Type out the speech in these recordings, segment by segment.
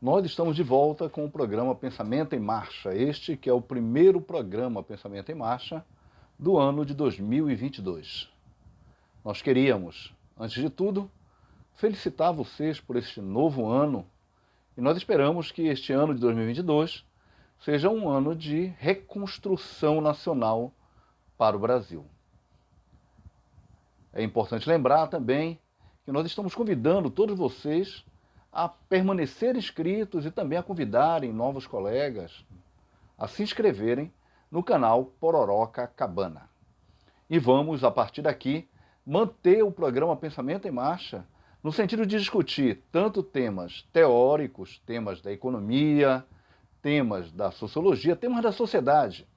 Nós estamos de volta com o programa Pensamento em Marcha, este que é o primeiro programa Pensamento em Marcha do ano de 2022. Nós queríamos, antes de tudo, felicitar vocês por este novo ano e nós esperamos que este ano de 2022 seja um ano de reconstrução nacional para o Brasil. É importante lembrar também que nós estamos convidando todos vocês a permanecer inscritos e também a convidarem novos colegas a se inscreverem no canal Pororoca Cabana. E vamos, a partir daqui, manter o programa Pensamento em Marcha no sentido de discutir tanto temas teóricos, temas da economia, temas da sociologia, temas da sociedade.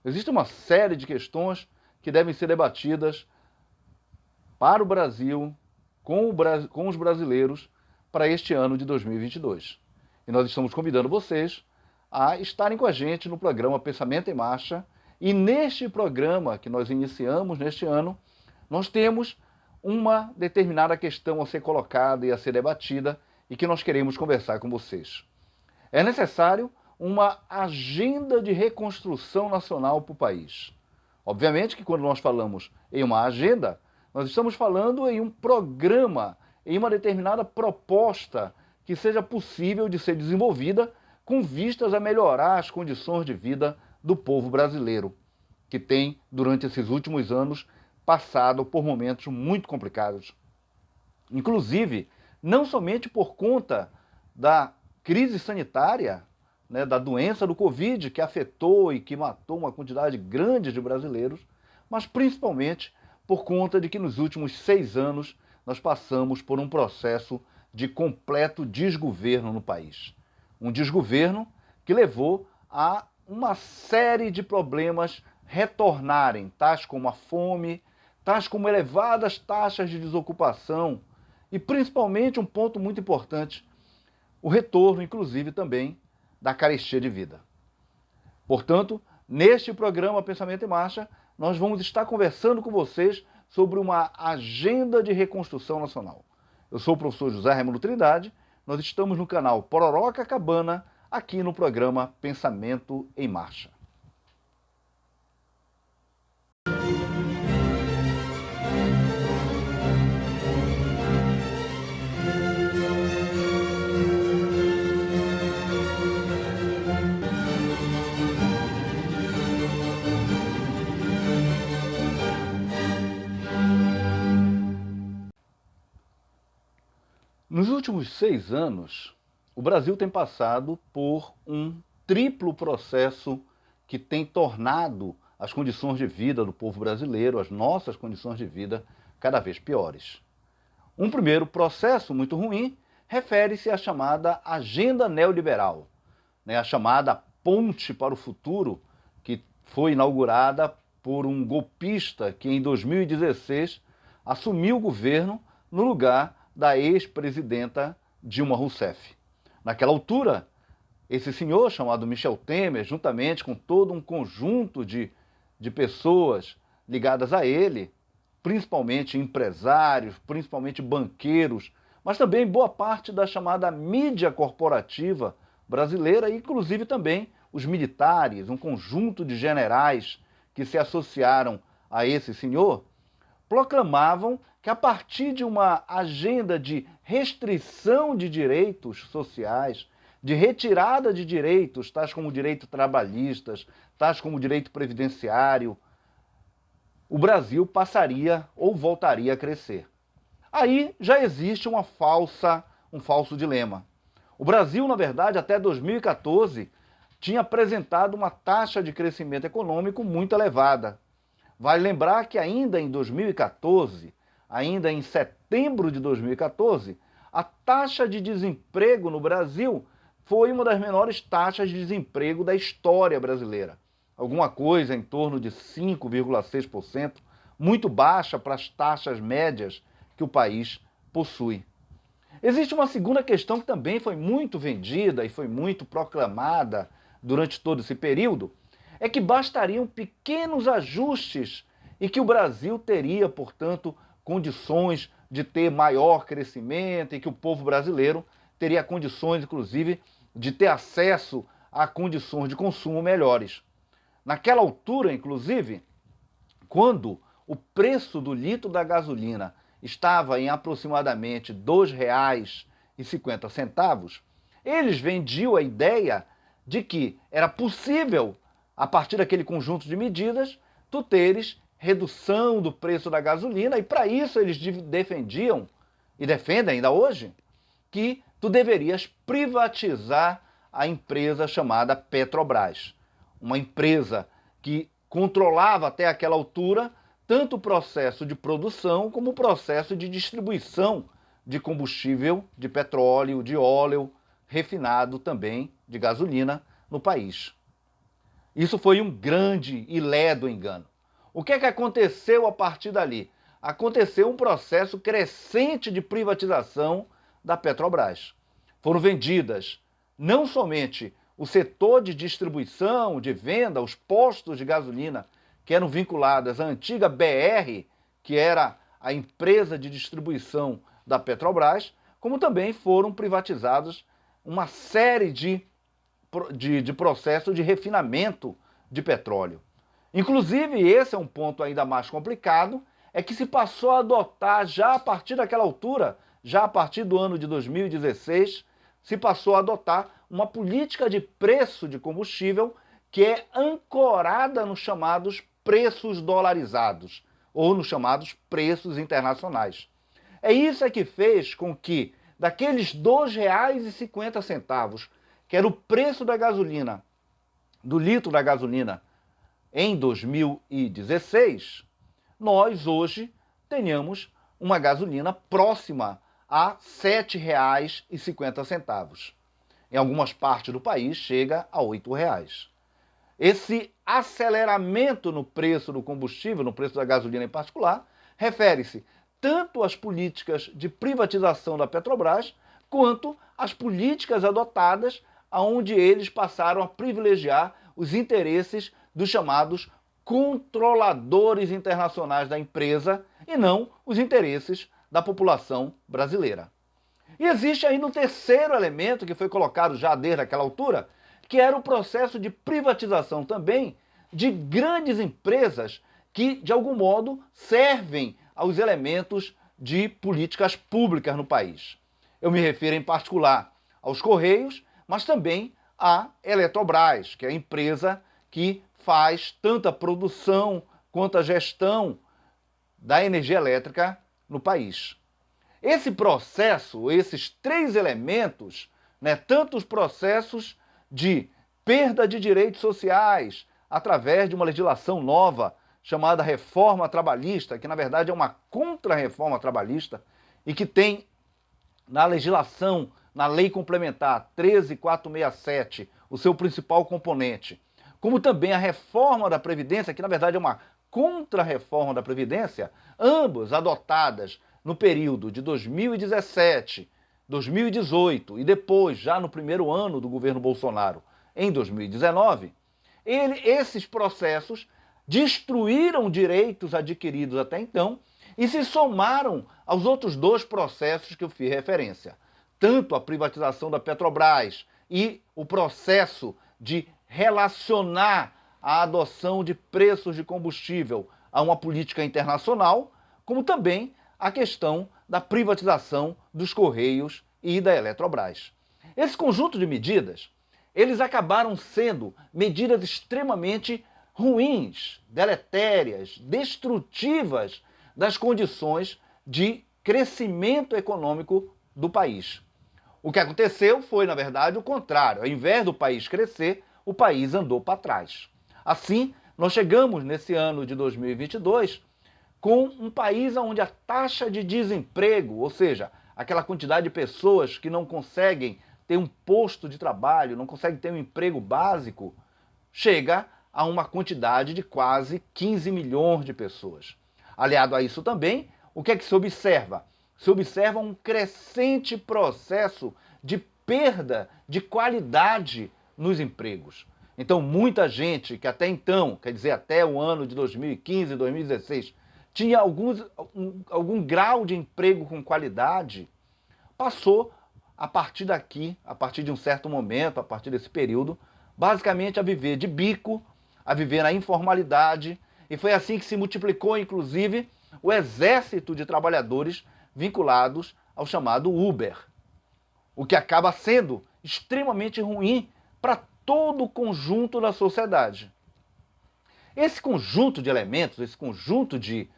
Existe uma série de questões que devem ser debatidas para o Brasil, com os brasileiros, para este ano de 2022. E nós estamos convidando vocês a estarem com a gente no programa Pensamento em Marcha. E neste programa que nós iniciamos neste ano, nós temos uma determinada questão a ser colocada e a ser debatida e que nós queremos conversar com vocês. É necessário uma agenda de reconstrução nacional para o país. Obviamente que quando nós falamos em uma agenda, nós estamos falando em um programa, em uma determinada proposta que seja possível de ser desenvolvida com vistas a melhorar as condições de vida do povo brasileiro, que tem, durante esses últimos anos, passado por momentos muito complicados. Inclusive, não somente por conta da crise sanitária, da doença do Covid, que afetou e que matou uma quantidade grande de brasileiros, mas principalmente por conta de que nos últimos 6 anos nós passamos por um processo de completo desgoverno no país. Um desgoverno que levou a uma série de problemas retornarem, tais como a fome, tais como elevadas taxas de desocupação e principalmente um ponto muito importante, o retorno, inclusive, também da carestia de vida. Portanto, neste programa Pensamento em Marcha, nós vamos estar conversando com vocês sobre uma agenda de reconstrução nacional. Eu sou o professor José Raimundo Trindade, nós estamos no canal Pororoca Cabana, aqui no programa Pensamento em Marcha. Nos últimos 6 anos, o Brasil tem passado por um triplo processo que tem tornado as condições de vida do povo brasileiro, as nossas condições de vida, cada vez piores. Um primeiro processo muito ruim refere-se à chamada agenda neoliberal, a chamada ponte para o futuro, que foi inaugurada por um golpista que em 2016 assumiu o governo no lugar da ex-presidenta Dilma Rousseff. Naquela altura, esse senhor chamado Michel Temer, juntamente com todo um conjunto de pessoas ligadas a ele, principalmente empresários, principalmente banqueiros, mas também boa parte da chamada mídia corporativa brasileira, inclusive também os militares, um conjunto de generais que se associaram a esse senhor, proclamavam que a partir de uma agenda de restrição de direitos sociais, de retirada de direitos, tais como direitos trabalhistas, tais como direito previdenciário, o Brasil passaria ou voltaria a crescer. Aí já existe um falso dilema. O Brasil, na verdade, até 2014, tinha apresentado uma taxa de crescimento econômico muito elevada. Vale lembrar que ainda em 2014, ainda em setembro de 2014, a taxa de desemprego no Brasil foi uma das menores taxas de desemprego da história brasileira. Alguma coisa em torno de 5,6%, muito baixa para as taxas médias que o país possui. Existe uma segunda questão que também foi muito vendida e foi muito proclamada durante todo esse período, é que bastariam pequenos ajustes e que o Brasil teria, portanto, condições de ter maior crescimento e que o povo brasileiro teria condições, inclusive, de ter acesso a condições de consumo melhores. Naquela altura, inclusive, quando o preço do litro da gasolina estava em aproximadamente R$ 2,50, eles vendiam a ideia de que era possível, a partir daquele conjunto de medidas, tu teres redução do preço da gasolina, e para isso eles defendiam, e defendem ainda hoje, que tu deverias privatizar a empresa chamada Petrobras. Uma empresa que controlava até aquela altura tanto o processo de produção como o processo de distribuição de combustível, de petróleo, de óleo, refinado também, de gasolina no país. Isso foi um grande e ledo engano. O que é que aconteceu a partir dali? Aconteceu um processo crescente de privatização da Petrobras. Foram vendidas não somente o setor de distribuição, de venda, os postos de gasolina que eram vinculadas à antiga BR, que era a empresa de distribuição da Petrobras, como também foram privatizados uma série de processos de refinamento de petróleo. Inclusive, esse é um ponto ainda mais complicado, é que se passou a adotar, já a partir daquela altura, já a partir do ano de 2016, se passou a adotar uma política de preço de combustível que é ancorada nos chamados preços dolarizados, ou nos chamados preços internacionais. É isso que fez com que, daqueles R$ 2,50, que era o preço da gasolina, do litro da gasolina, em 2016, nós hoje tenhamos uma gasolina próxima a R$ 7,50. Em algumas partes do país chega a R$ 8,00. Esse aceleramento no preço do combustível, no preço da gasolina em particular, refere-se tanto às políticas de privatização da Petrobras, quanto às políticas adotadas onde eles passaram a privilegiar os interesses dos chamados controladores internacionais da empresa e não os interesses da população brasileira. E existe ainda um terceiro elemento que foi colocado já desde aquela altura, que era o processo de privatização também de grandes empresas que, de algum modo, servem aos elementos de políticas públicas no país. Eu me refiro em particular aos Correios, mas também à Eletrobras, que é a empresa que faz tanto a produção quanto a gestão da energia elétrica no país. Esse processo, esses três elementos, tanto os processos de perda de direitos sociais através de uma legislação nova chamada reforma trabalhista, que na verdade é uma contra-reforma trabalhista e que tem na legislação, na lei complementar 13.467, o seu principal componente, como também a reforma da Previdência, que na verdade é uma contra-reforma da Previdência, ambas adotadas no período de 2017, 2018 e depois, já no primeiro ano do governo Bolsonaro, em 2019, esses processos destruíram direitos adquiridos até então e se somaram aos outros dois processos que eu fiz referência. Tanto a privatização da Petrobras e o processo de relacionar a adoção de preços de combustível a uma política internacional, como também a questão da privatização dos Correios e da Eletrobras. Esse conjunto de medidas, eles acabaram sendo medidas extremamente ruins, deletérias, destrutivas das condições de crescimento econômico do país. O que aconteceu foi, na verdade, o contrário. Ao invés do país crescer, o país andou para trás. Assim, nós chegamos nesse ano de 2022 com um país onde a taxa de desemprego, ou seja, aquela quantidade de pessoas que não conseguem ter um posto de trabalho, não conseguem ter um emprego básico, chega a uma quantidade de quase 15 milhões de pessoas. Aliado a isso também, o que é que se observa? Se observa um crescente processo de perda de qualidade nos empregos. Então, muita gente que até então, quer dizer, até o ano de 2015, 2016, tinha algum grau de emprego com qualidade, passou a partir daqui, a partir de um certo momento, a partir desse período, basicamente a viver de bico, a viver na informalidade, e foi assim que se multiplicou, inclusive, o exército de trabalhadores vinculados ao chamado Uber, o que acaba sendo extremamente ruim para todo o conjunto da sociedade. Esse conjunto de elementos, esse conjunto de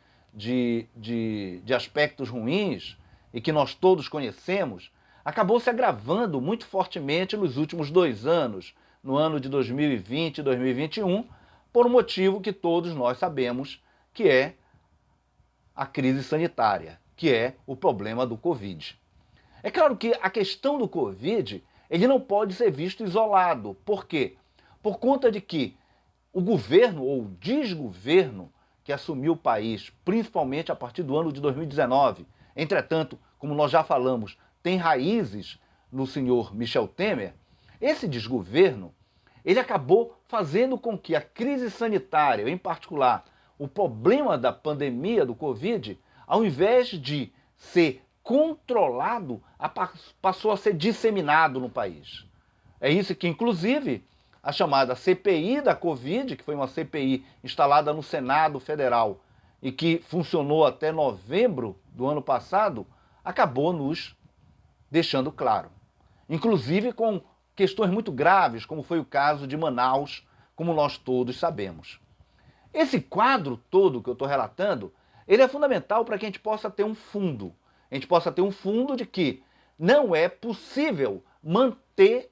aspectos ruins, e que nós todos conhecemos, acabou se agravando muito fortemente nos últimos 2 anos, no ano de 2020 e 2021, por um motivo que todos nós sabemos, que é a crise sanitária, que é o problema do Covid. É claro que a questão do Covid, ele não pode ser visto isolado. Por quê? Por conta de que o governo ou o desgoverno que assumiu o país, principalmente a partir do ano de 2019, entretanto, como nós já falamos, tem raízes no senhor Michel Temer, esse desgoverno, ele acabou fazendo com que a crise sanitária, em particular, o problema da pandemia do Covid, ao invés de ser controlado, passou a ser disseminado no país. É isso que, inclusive, a chamada CPI da Covid, que foi uma CPI instalada no Senado Federal e que funcionou até novembro do ano passado, acabou nos deixando claro. Inclusive com questões muito graves, como foi o caso de Manaus, como nós todos sabemos. Esse quadro todo que eu estou relatando, ele é fundamental para que a gente possa ter um fundo. A gente possa ter um fundo de que não é possível manter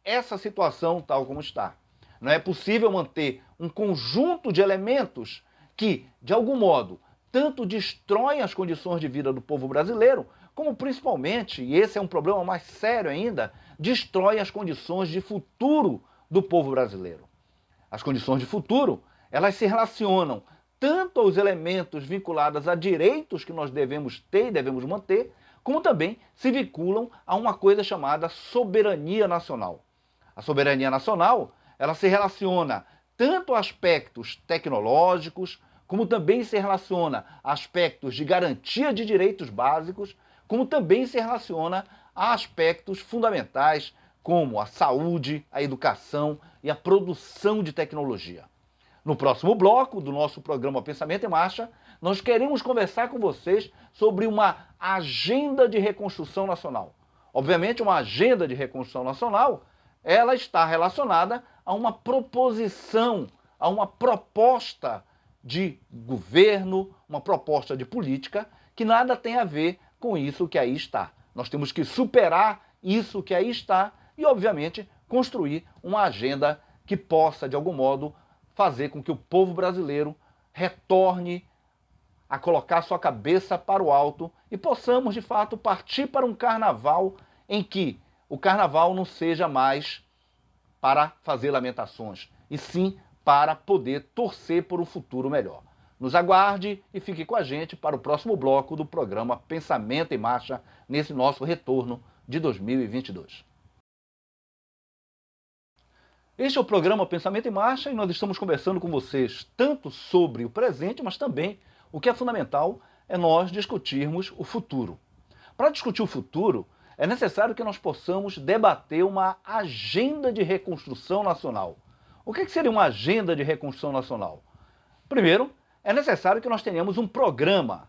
essa situação tal como está. Não é possível manter um conjunto de elementos que, de algum modo, tanto destroem as condições de vida do povo brasileiro, como principalmente, e esse é um problema mais sério ainda, destrói as condições de futuro do povo brasileiro. As condições de futuro, elas se relacionam tanto aos elementos vinculados a direitos que nós devemos ter e devemos manter, como também se vinculam a uma coisa chamada soberania nacional. A soberania nacional, ela se relaciona tanto a aspectos tecnológicos, como também se relaciona a aspectos de garantia de direitos básicos, como também se relaciona a aspectos fundamentais como a saúde, a educação e a produção de tecnologia. No próximo bloco do nosso programa Pensamento em Marcha, nós queremos conversar com vocês sobre uma agenda de reconstrução nacional. Obviamente, uma agenda de reconstrução nacional, ela está relacionada a uma proposição, a uma proposta de governo, uma proposta de política, que nada tem a ver com isso que aí está. Nós temos que superar isso que aí está e, obviamente, construir uma agenda que possa, de algum modo, fazer com que o povo brasileiro retorne a colocar sua cabeça para o alto e possamos, de fato, partir para um carnaval em que o carnaval não seja mais para fazer lamentações, e sim para poder torcer por um futuro melhor. Nos aguarde e fique com a gente para o próximo bloco do programa Pensamento em Marcha, nesse nosso retorno de 2022. Este é o programa Pensamento em Marcha e nós estamos conversando com vocês tanto sobre o presente, mas também o que é fundamental é nós discutirmos o futuro. Para discutir o futuro, é necessário que nós possamos debater uma agenda de reconstrução nacional. O que seria uma agenda de reconstrução nacional? Primeiro, é necessário que nós tenhamos um programa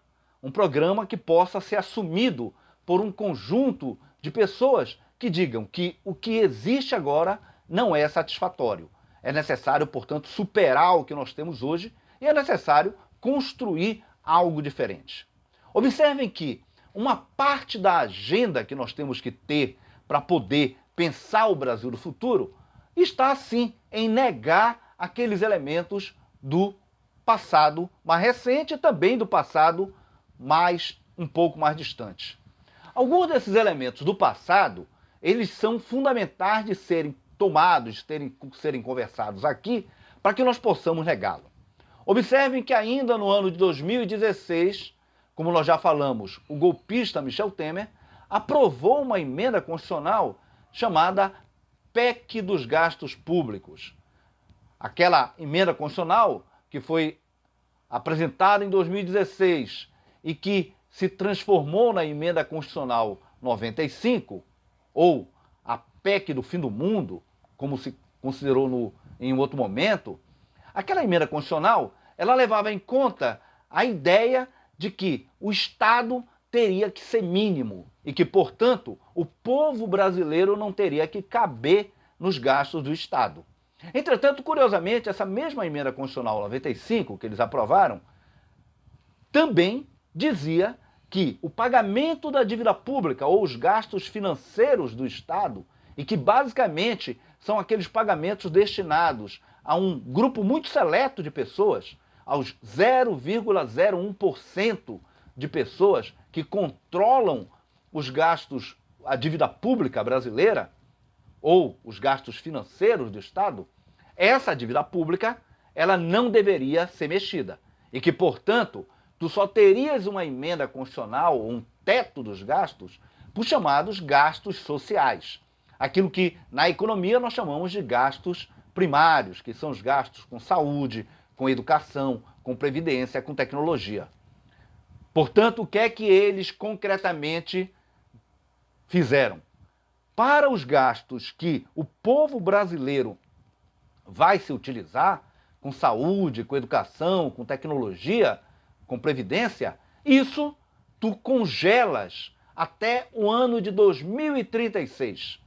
que possa ser assumido por um conjunto de pessoas que digam que o que existe agora não é satisfatório. É necessário, portanto, superar o que nós temos hoje e é necessário construir algo diferente. Observem que uma parte da agenda que nós temos que ter para poder pensar o Brasil do futuro está, sim, em negar aqueles elementos do passado mais recente e também do passado um pouco mais distante. Alguns desses elementos do passado, eles são fundamentais de serem tomados, de serem conversados aqui, para que nós possamos negá-lo. Observem que ainda no ano de 2016, como nós já falamos, o golpista Michel Temer aprovou uma emenda constitucional chamada PEC dos Gastos Públicos. Aquela emenda constitucional que foi apresentada em 2016 e que se transformou na emenda constitucional 95, ou a PEC do fim do mundo, como se considerou em um outro momento, aquela emenda constitucional, ela levava em conta a ideia de que o Estado teria que ser mínimo e que, portanto, o povo brasileiro não teria que caber nos gastos do Estado. Entretanto, curiosamente, essa mesma emenda constitucional 95 que eles aprovaram também dizia que o pagamento da dívida pública ou os gastos financeiros do Estado, e que basicamente são aqueles pagamentos destinados a um grupo muito seleto de pessoas, aos 0,01% de pessoas que controlam os gastos, a dívida pública brasileira, ou os gastos financeiros do Estado, essa dívida pública ela não deveria ser mexida. E que, portanto, tu só terias uma emenda constitucional, um teto dos gastos, por chamados gastos sociais. Aquilo que na economia nós chamamos de gastos primários, que são os gastos com saúde, com educação, com previdência, com tecnologia. Portanto, o que é que eles concretamente fizeram? Para os gastos que o povo brasileiro vai se utilizar, com saúde, com educação, com tecnologia, com previdência, isso tu congelas até o ano de 2036.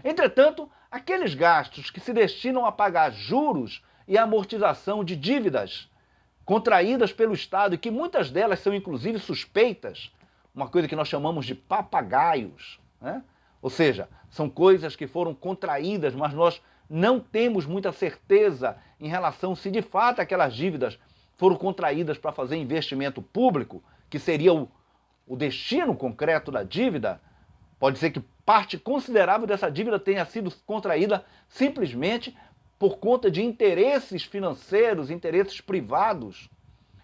Entretanto, aqueles gastos que se destinam a pagar juros e amortização de dívidas contraídas pelo Estado, e que muitas delas são inclusive suspeitas, uma coisa que nós chamamos de papagaios, né? Ou seja, são coisas que foram contraídas, mas nós não temos muita certeza em relação se de fato aquelas dívidas foram contraídas para fazer investimento público, que seria o destino concreto da dívida. Pode ser que parte considerável dessa dívida tenha sido contraída simplesmente por conta de interesses financeiros, interesses privados,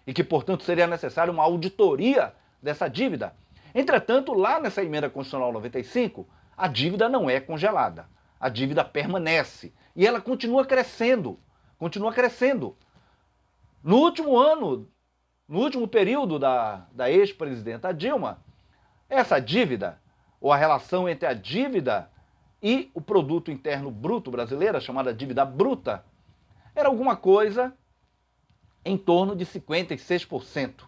e que, portanto, seria necessária uma auditoria dessa dívida. Entretanto, lá nessa emenda constitucional 95, a dívida não é congelada. A dívida permanece. E ela continua crescendo. Continua crescendo. No último ano, no último período da ex-presidenta Dilma, essa dívida, ou a relação entre a dívida e o produto interno bruto brasileiro, chamada dívida bruta, era alguma coisa em torno de 56%.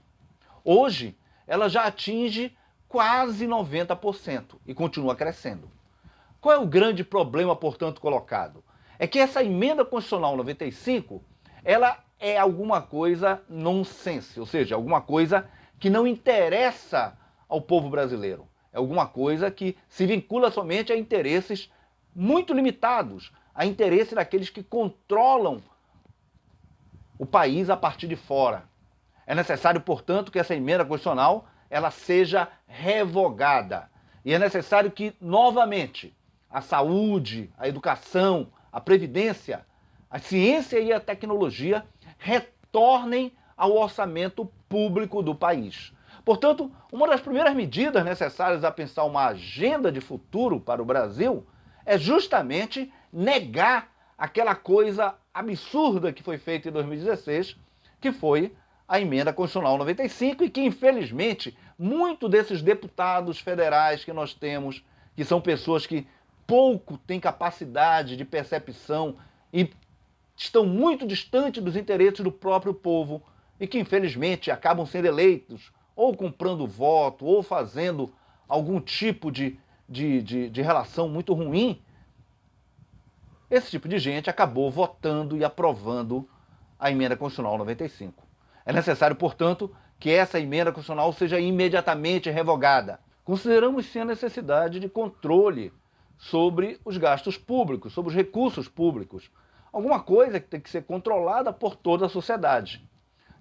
Hoje, ela já atinge quase 90% e continua crescendo. Qual é o grande problema, portanto, colocado? É que essa emenda constitucional 95, ela é alguma coisa nonsense, ou seja, alguma coisa que não interessa ao povo brasileiro. É alguma coisa que se vincula somente a interesses muito limitados, a interesse daqueles que controlam o país a partir de fora. É necessário, portanto, que essa emenda constitucional ela seja revogada. E é necessário que, novamente, a saúde, a educação, a previdência, a ciência e a tecnologia retornem ao orçamento público do país. Portanto, uma das primeiras medidas necessárias a pensar uma agenda de futuro para o Brasil é justamente negar aquela coisa absurda que foi feita em 2016, que foi a emenda constitucional 95 e que, infelizmente, muitos desses deputados federais que nós temos, que são pessoas que pouco têm capacidade de percepção e estão muito distantes dos interesses do próprio povo e que, infelizmente, acabam sendo eleitos ou comprando voto ou fazendo algum tipo de relação muito ruim, esse tipo de gente acabou votando e aprovando a emenda constitucional 95. É necessário, portanto, que essa emenda constitucional seja imediatamente revogada. Consideramos sim a necessidade de controle sobre os gastos públicos, sobre os recursos públicos. Alguma coisa que tem que ser controlada por toda a sociedade.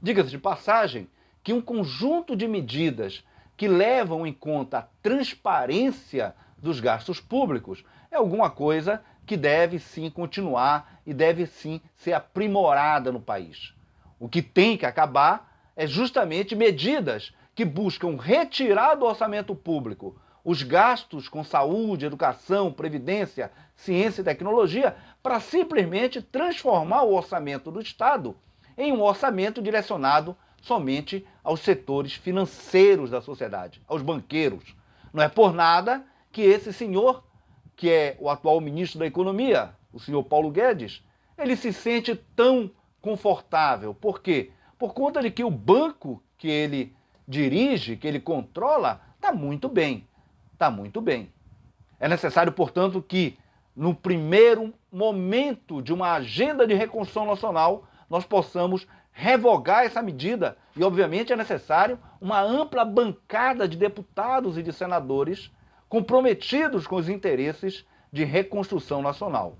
Diga-se de passagem que um conjunto de medidas que levam em conta a transparência dos gastos públicos é alguma coisa que deve sim continuar e deve sim ser aprimorada no país. O que tem que acabar é justamente medidas que buscam retirar do orçamento público os gastos com saúde, educação, previdência, ciência e tecnologia para simplesmente transformar o orçamento do Estado em um orçamento direcionado somente aos setores financeiros da sociedade, aos banqueiros. Não é por nada que esse senhor que é o atual ministro da Economia, o senhor Paulo Guedes, ele se sente tão confortável. Por quê? Por conta de que o banco que ele dirige, que ele controla, está muito bem. Está muito bem. É necessário, portanto, que no primeiro momento de uma agenda de reconstrução nacional, nós possamos revogar essa medida. E, obviamente, é necessário uma ampla bancada de deputados e de senadores comprometidos com os interesses de reconstrução nacional.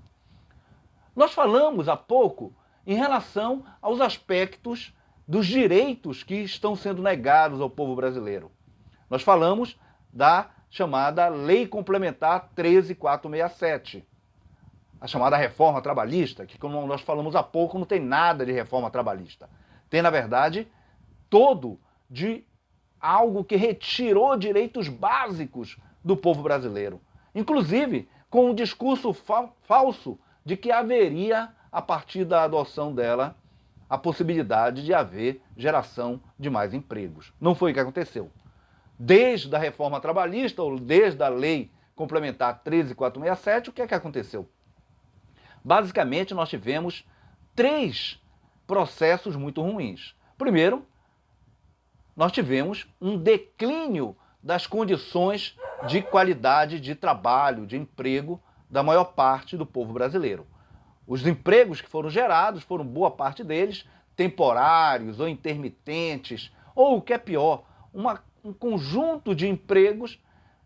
Nós falamos há pouco em relação aos aspectos dos direitos que estão sendo negados ao povo brasileiro. Nós falamos da chamada Lei Complementar 13467, a chamada reforma trabalhista, que, como nós falamos há pouco, não tem nada de reforma trabalhista. Tem, na verdade, todo de algo que retirou direitos básicos do povo brasileiro. Inclusive, com um discurso falso de que haveria, a partir da adoção dela, a possibilidade de haver geração de mais empregos. Não foi o que aconteceu. Desde a reforma trabalhista, ou desde a Lei Complementar 13467, o que é que aconteceu? Basicamente, nós tivemos 3 processos muito ruins. Primeiro, nós tivemos um declínio das condições de qualidade de trabalho, de emprego, da maior parte do povo brasileiro. Os empregos que foram gerados foram, boa parte deles, temporários ou intermitentes, ou o que é pior, um conjunto de empregos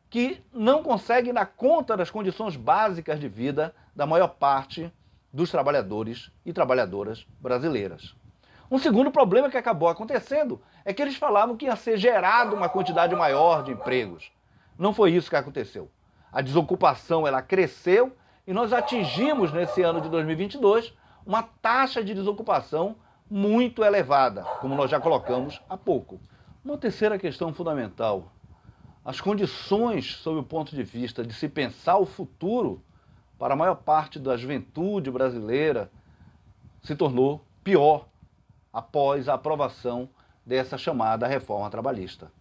que não conseguem dar conta das condições básicas de vida da maior parte dos trabalhadores e trabalhadoras brasileiras. Um segundo problema que acabou acontecendo é que eles falavam que ia ser gerado uma quantidade maior de empregos. Não foi isso que aconteceu. A desocupação ela cresceu e nós atingimos nesse ano de 2022 uma taxa de desocupação muito elevada, como nós já colocamos há pouco. Uma terceira questão fundamental: as condições, sob o ponto de vista de se pensar o futuro para a maior parte da juventude brasileira, se tornou pior após a aprovação dessa chamada reforma trabalhista.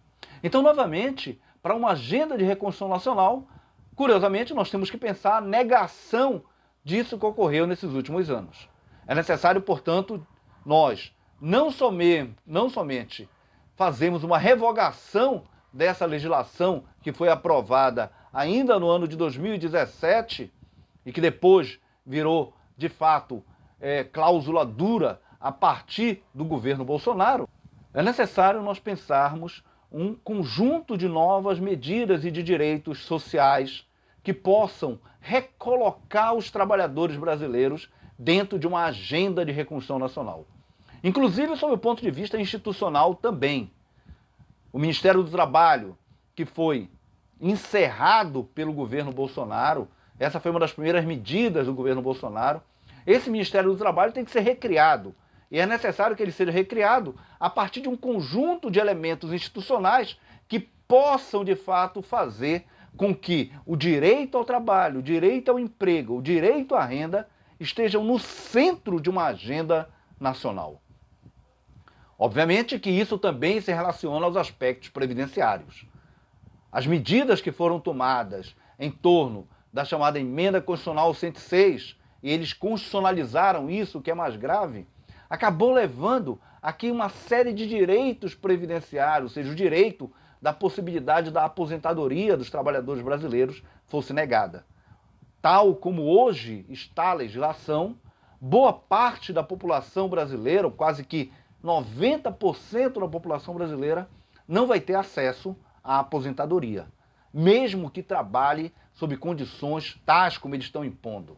Então, novamente, para uma agenda de reconstrução nacional, curiosamente, nós temos que pensar a negação disso que ocorreu nesses últimos anos. É necessário, portanto, nós não somente fazemos uma revogação dessa legislação que foi aprovada ainda no ano de 2017 e que depois virou, de fato, cláusula dura a partir do governo Bolsonaro. É necessário nós pensarmos um conjunto de novas medidas e de direitos sociais que possam recolocar os trabalhadores brasileiros dentro de uma agenda de reconstrução nacional. Inclusive, sob o ponto de vista institucional também. O Ministério do Trabalho, que foi encerrado pelo governo Bolsonaro, essa foi uma das primeiras medidas do governo Bolsonaro, esse Ministério do Trabalho tem que ser recriado. E é necessário que ele seja recriado a partir de um conjunto de elementos institucionais que possam, de fato, fazer com que o direito ao trabalho, o direito ao emprego, o direito à renda estejam no centro de uma agenda nacional. Obviamente que isso também se relaciona aos aspectos previdenciários. As medidas que foram tomadas em torno da chamada Emenda Constitucional 106, e eles constitucionalizaram isso, o que é mais grave, acabou levando aqui uma série de direitos previdenciários, ou seja, o direito da possibilidade da aposentadoria dos trabalhadores brasileiros fosse negada. Tal como hoje está a legislação, boa parte da população brasileira, quase que 90% da população brasileira, não vai ter acesso à aposentadoria, mesmo que trabalhe sob condições tais como eles estão impondo.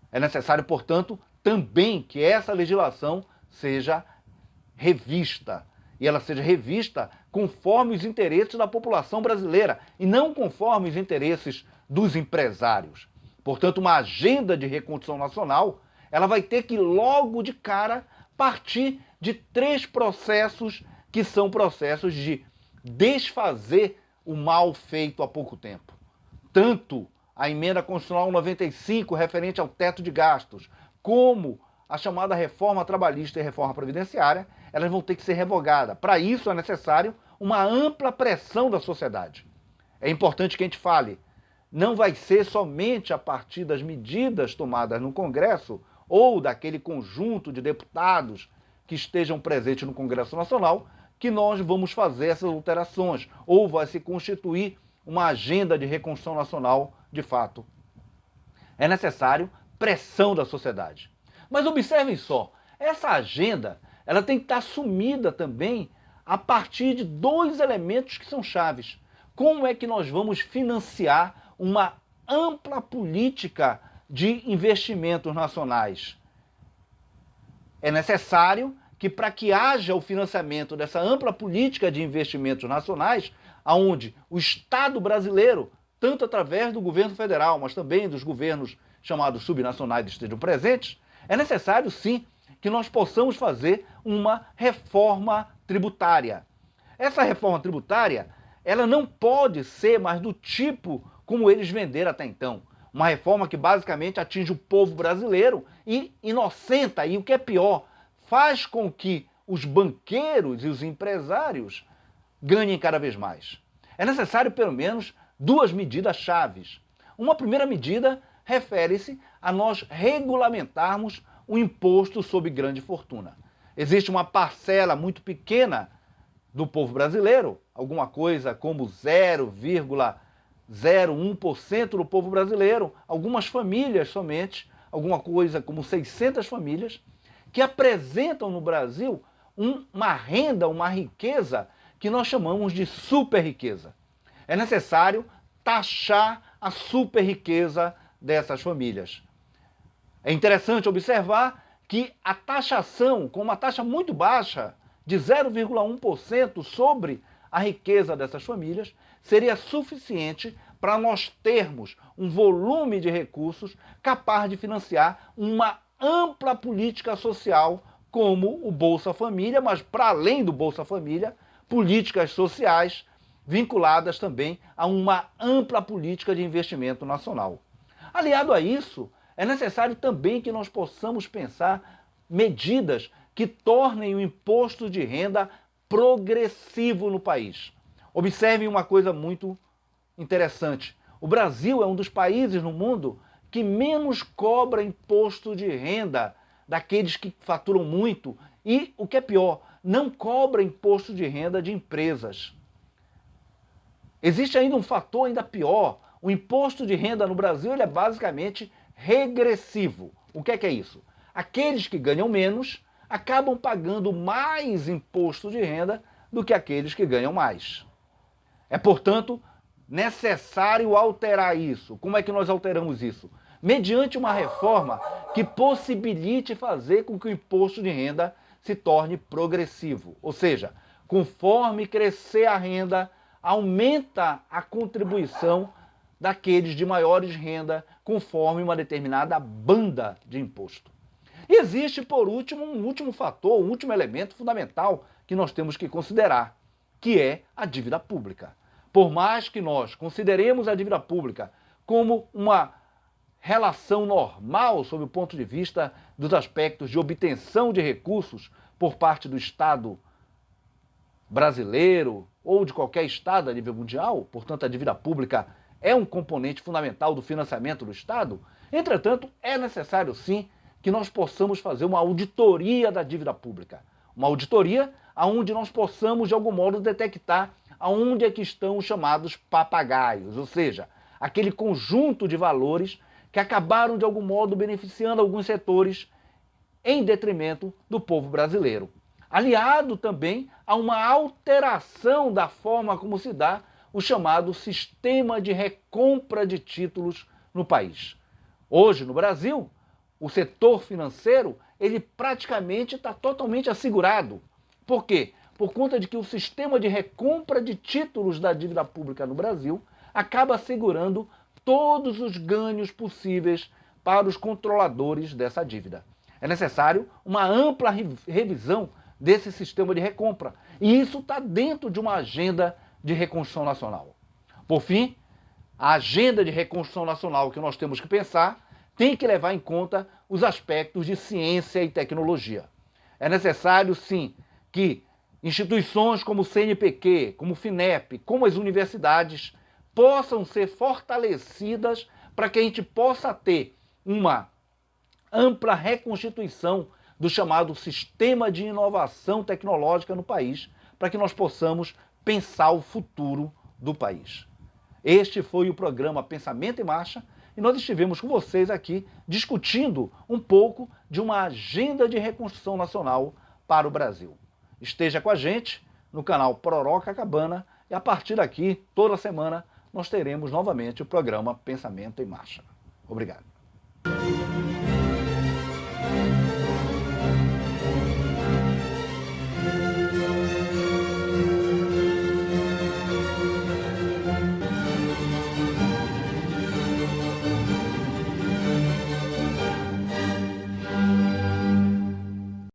É necessário, portanto, também que essa legislação seja revista, e ela seja revista conforme os interesses da população brasileira, e não conforme os interesses dos empresários. Portanto, uma agenda de reconstrução nacional, ela vai ter que, logo de cara, partir de 3 processos que são processos de desfazer o mal feito há pouco tempo. Tanto a Emenda Constitucional 95, referente ao teto de gastos, como a chamada reforma trabalhista e reforma previdenciária, elas vão ter que ser revogadas. Para isso é necessário uma ampla pressão da sociedade. É importante que a gente fale não vai ser somente a partir das medidas tomadas no Congresso ou daquele conjunto de deputados que estejam presentes no Congresso Nacional que nós vamos fazer essas alterações, ou vai se constituir uma agenda de reconstrução nacional de fato. É necessário pressão da sociedade. Mas observem só, essa agenda ela tem que estar assumida também a partir de dois elementos que são chaves. Como é que nós vamos financiar uma ampla política de investimentos nacionais? É necessário que, para que haja o financiamento dessa ampla política de investimentos nacionais, onde o Estado brasileiro, tanto através do governo federal, mas também dos governos chamados subnacionais estejam presentes, é necessário sim que nós possamos fazer uma reforma tributária. Essa reforma tributária, ela não pode ser mais do tipo como eles venderam até então. Uma reforma que basicamente atinge o povo brasileiro e inocenta, e o que é pior, faz com que os banqueiros e os empresários ganhem cada vez mais. É necessário pelo menos duas medidas chaves. Uma primeira medida refere-se a nós regulamentarmos o imposto sobre grande fortuna. Existe uma parcela muito pequena do povo brasileiro, alguma coisa como 0,01% do povo brasileiro, algumas famílias somente, alguma coisa como 600 famílias, que apresentam no Brasil uma renda, uma riqueza que nós chamamos de super riqueza. É necessário taxar a super riqueza dessas famílias. É interessante observar que a taxação, com uma taxa muito baixa, de 0,1% sobre a riqueza dessas famílias, seria suficiente para nós termos um volume de recursos capaz de financiar uma ampla política social como o Bolsa Família, mas para além do Bolsa Família, políticas sociais vinculadas também a uma ampla política de investimento nacional. Aliado a isso, é necessário também que nós possamos pensar medidas que tornem o imposto de renda progressivo no país. Observem uma coisa muito interessante. O Brasil é um dos países no mundo que menos cobra imposto de renda daqueles que faturam muito e, o que é pior, não cobra imposto de renda de empresas. Existe ainda um fator ainda pior. O imposto de renda no Brasil ele é basicamente regressivo. O que é isso? Aqueles que ganham menos acabam pagando mais imposto de renda do que aqueles que ganham mais. É, portanto, necessário alterar isso. Como é que nós alteramos isso? Mediante uma reforma que possibilite fazer com que o imposto de renda se torne progressivo. Ou seja, conforme crescer a renda, aumenta a contribuição daqueles de maiores renda conforme uma determinada banda de imposto. E existe, por último, um último fator, um último elemento fundamental que nós temos que considerar, que é a dívida pública. Por mais que nós consideremos a dívida pública como uma relação normal sob o ponto de vista dos aspectos de obtenção de recursos por parte do Estado brasileiro ou de qualquer Estado a nível mundial, portanto a dívida pública é um componente fundamental do financiamento do Estado, entretanto é necessário sim que nós possamos fazer uma auditoria da dívida pública. Uma auditoria onde nós possamos de algum modo detectar aonde é que estão os chamados papagaios, ou seja, aquele conjunto de valores que acabaram de algum modo beneficiando alguns setores em detrimento do povo brasileiro. Aliado também a uma alteração da forma como se dá o chamado sistema de recompra de títulos no país. Hoje, no Brasil, o setor financeiro ele praticamente está totalmente assegurado. Por quê? Por conta de que o sistema de recompra de títulos da dívida pública no Brasil acaba assegurando todos os ganhos possíveis para os controladores dessa dívida. É necessário uma ampla revisão desse sistema de recompra. E isso está dentro de uma agenda de reconstrução nacional. Por fim, a agenda de reconstrução nacional que nós temos que pensar tem que levar em conta os aspectos de ciência e tecnologia. É necessário, sim, que instituições como o CNPq, como o FINEP, como as universidades, possam ser fortalecidas para que a gente possa ter uma ampla reconstituição do chamado sistema de inovação tecnológica no país, para que nós possamos pensar o futuro do país. Este foi o programa Pensamento em Marcha e nós estivemos com vocês aqui discutindo um pouco de uma agenda de reconstrução nacional para o Brasil. Esteja com a gente no canal Pororoca Cabana e a partir daqui, toda semana, nós teremos novamente o programa Pensamento em Marcha. Obrigado.